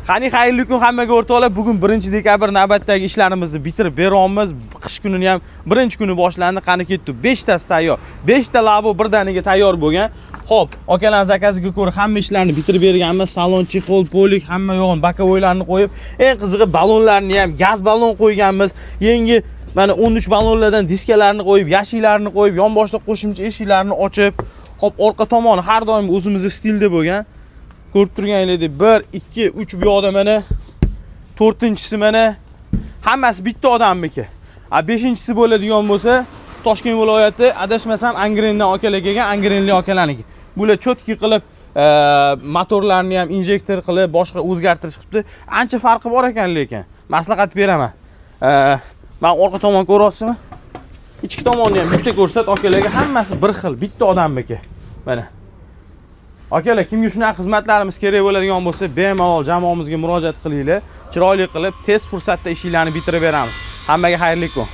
Qani xayrli kun hammaga o'rtoqlar. Bugun 1-dekabr navbatdagi ishlarimizni bitirib beramiz. Qish kunini ham birinchi kuni boshlandi. Qani ketdi. 5 tasi tayyor. 5 ta labo birdaniga tayyor bo'lgan. Xo'p, akalar zakaziga ko'ra hamma ishlarni bitirib berganmiz. Salon, chexol, polik, hamma yo'g'in bakovoylarni qo'yib, eng qizig'i ballonlarni ham gaz ballon qo'yganmiz. Yangi mana 13 ballonlardan diskalarni qo'yib, yashiklarni qo'yib, yonboshda qo'shimcha eshiklarni ochib, xo'p, orqa tomoni har doim o'zimizning stilda bo'lgan. Ko'rib turganingizdek 1, 2, 3 bu yoqda mana 4-chisi mana hammasi bitta odamniki. 5-chisi bo'ladigan bo'lsa, Toshkent viloyati adashmasam Angrendan akalar kelgan, Angrenli akalarniki. Bular cho'tki qilib motorlarni ham injektor qilib, boshqa o'zgartirish qilibdi. Ancha farqi bor ekan lekin. Maslahat beraman. Men orqa tomon ko'ryapsizmi? Ichki tomonni ham bitta ko'rsat akalarga, hammasi bir xil, bitta odamniki. Mana. Akalar, kimga shunaqa xizmatlarimiz kerak bo'ladigan bo'lsa, bemalol jamoamizga murojaat qilinglar. Chiroyli qilib, tez fursatda ishlarni bitirib beramiz. Hammaga xayrli kun.